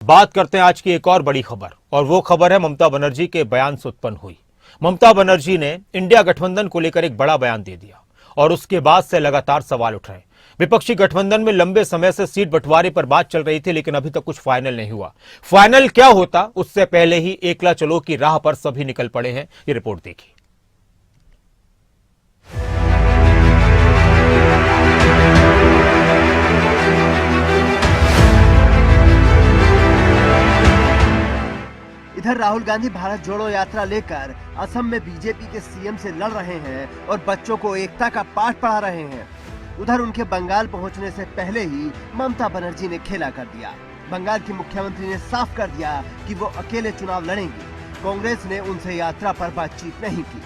बात करते हैं आज की एक और बड़ी खबर, और वो खबर है ममता बनर्जी के बयान से उत्पन्न हुई। ममता बनर्जी ने इंडिया गठबंधन को लेकर एक बड़ा बयान दे दिया और उसके बाद से लगातार सवाल उठ रहे हैं। विपक्षी गठबंधन में लंबे समय से सीट बंटवारे पर बात चल रही थी, लेकिन अभी तक कुछ फाइनल नहीं हुआ। फाइनल क्या होता उससे पहले ही एकला चलो की राह पर सभी निकल पड़े हैं। ये रिपोर्ट देखिए। इधर राहुल गांधी भारत जोड़ो यात्रा लेकर असम में बीजेपी के सीएम से लड़ रहे हैं और बच्चों को एकता का पाठ पढ़ा रहे हैं। उधर उनके बंगाल पहुंचने से पहले ही ममता बनर्जी ने खेला कर दिया। बंगाल की मुख्यमंत्री ने साफ कर दिया कि वो अकेले चुनाव लड़ेंगी। कांग्रेस ने उनसे यात्रा पर बातचीत नहीं की।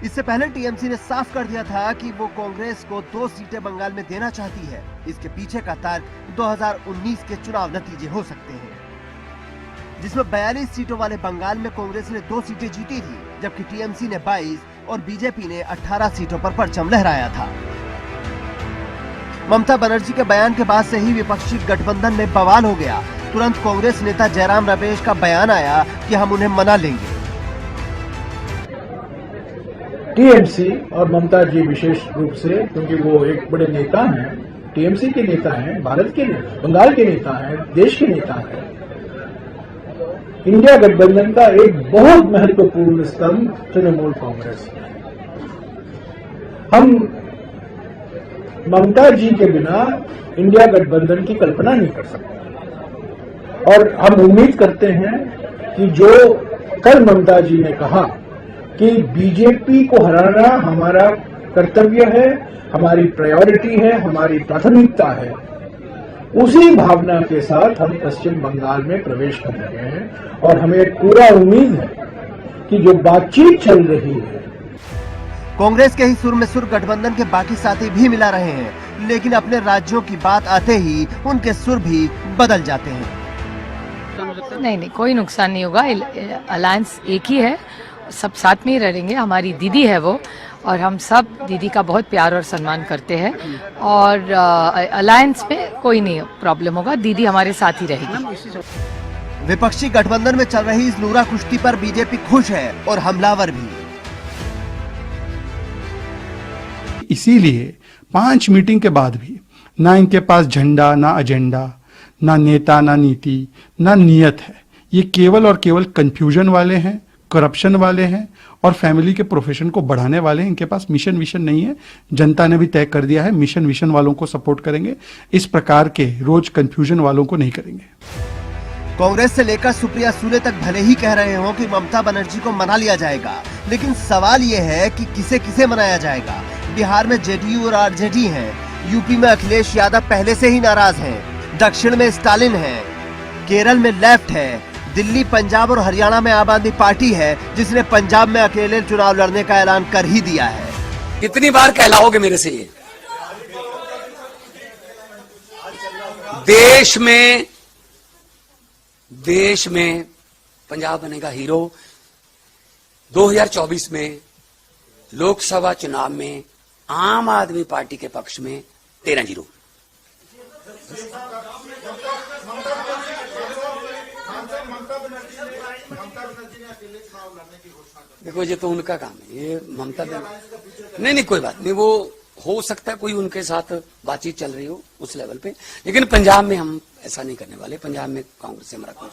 इससे पहले टीएमसी ने साफ कर दिया था कि वो कांग्रेस को 2 सीटें बंगाल में देना चाहती है। इसके पीछे का तर्क 2019 के चुनाव नतीजे हो सकते हैं, जिसमें 42 सीटों वाले बंगाल में कांग्रेस ने 2 सीटें जीती थी, जबकि टीएमसी ने 22 और बीजेपी ने 18 सीटों पर परचम लहराया था। ममता बनर्जी के बयान के बाद से ही विपक्षी गठबंधन में बवाल हो गया। तुरंत कांग्रेस नेता जयराम रमेश का बयान आया कि हम उन्हें मना लेंगे। टीएमसी और ममता जी विशेष रूप से, क्योंकि वो एक बड़े नेता हैं, टीएमसी के नेता हैं, भारत के बंगाल के नेता हैं, देश के नेता हैं, इंडिया गठबंधन का एक बहुत महत्वपूर्ण स्तंभ तृणमूल कांग्रेस है। हम ममता जी के बिना इंडिया गठबंधन की कल्पना नहीं कर सकते और हम उम्मीद करते हैं कि जो कल ममता जी ने कहा कि बीजेपी को हराना हमारा कर्तव्य है, हमारी प्रायोरिटी है, हमारी प्राथमिकता है, उसी भावना के साथ हम पश्चिम बंगाल में प्रवेश कर रहे हैं और हमें पूरा उम्मीद है कि जो बातचीत चल रही है। कांग्रेस के ही सुर में सुर गठबंधन के बाकी साथी भी मिला रहे हैं, लेकिन अपने राज्यों की बात आते ही उनके सुर भी बदल जाते हैं। नहीं, कोई नुकसान नहीं होगा। अलायंस एक ही है, सब साथ में ही रहेंगे। हमारी दीदी है वो, और हम सब दीदी का बहुत प्यार और सम्मान करते हैं, और अलायंस में कोई नहीं प्रॉब्लम होगा। दीदी हमारे साथ ही रहेगी। विपक्षी गठबंधन में चल रही इस नूरा कुश्ती पर बीजेपी खुश है और हमलावर भी। इसीलिए 5 मीटिंग के बाद भी ना इनके पास झंडा, ना एजेंडा, ना नेता, ना नीति, ना नियत है। ये केवल और केवल कंफ्यूजन वाले हैं, करप्शन वाले हैं और फैमिली के प्रोफेशन को बढ़ाने वाले हैं। इनके पास मिशन विशन नहीं है। जनता ने भी तय कर दिया है, मिशन विशन वालों को सपोर्ट करेंगे, इस प्रकार के रोज कंफ्यूजन वालों को नहीं करेंगे। कांग्रेस से लेकर सुप्रिया सुले तक भले ही कह रहे हो कि ममता बनर्जी को मना लिया जाएगा, लेकिन सवाल ये है कि किसे किसे मनाया जाएगा। बिहार में जेडीयू और आरजेडी हैं, यूपी में अखिलेश यादव पहले से ही नाराज हैं, दक्षिण में स्टालिन है, केरल में लेफ्ट है, दिल्ली, पंजाब और हरियाणा में आम आदमी पार्टी है, जिसने पंजाब में अकेले चुनाव लड़ने का ऐलान कर ही दिया है। कितनी बार कहलाओगे मेरे से ये? देश में पंजाब बनेगा हीरो। 2024 में लोकसभा चुनाव में आम आदमी पार्टी के पक्ष में 13-0। देखो, ये तो उनका काम है, ये ममता नहीं, कोई बात नहीं। वो हो सकता है कोई उनके साथ बातचीत चल रही हो उस लेवल पे, लेकिन पंजाब में हम ऐसा नहीं करने वाले। पंजाब में कांग्रेस से हमारा कोई।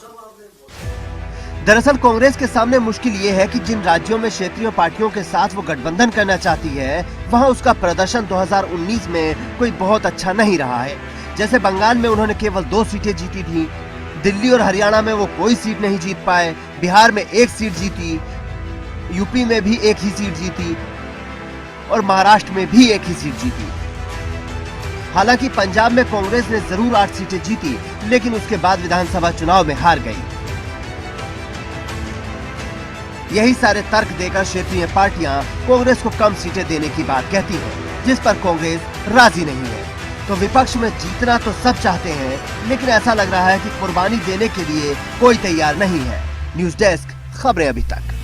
दरअसल कांग्रेस के सामने मुश्किल ये है कि जिन राज्यों में क्षेत्रीय पार्टियों के साथ वो गठबंधन करना चाहती है, वहाँ उसका प्रदर्शन 2019 में कोई बहुत अच्छा नहीं रहा है। जैसे बंगाल में उन्होंने केवल 2 सीटें जीती थी, दिल्ली और हरियाणा में वो कोई सीट नहीं जीत पाए, बिहार में 1 सीट जीती, यूपी में भी 1 ही सीट जीती और महाराष्ट्र में भी 1 ही सीट जीती। हालांकि पंजाब में कांग्रेस ने जरूर 8 सीटें जीती, लेकिन उसके बाद विधानसभा चुनाव में हार गई। यही सारे तर्क देकर क्षेत्रीय पार्टियां कांग्रेस को कम सीटें देने की बात कहती हैं, जिस पर कांग्रेस राजी नहीं है। तो विपक्ष में जीतना तो सब चाहते हैं, लेकिन ऐसा लग रहा है कि कुर्बानी देने के लिए कोई तैयार नहीं है। न्यूज़ डेस्क, खबरें अभी तक।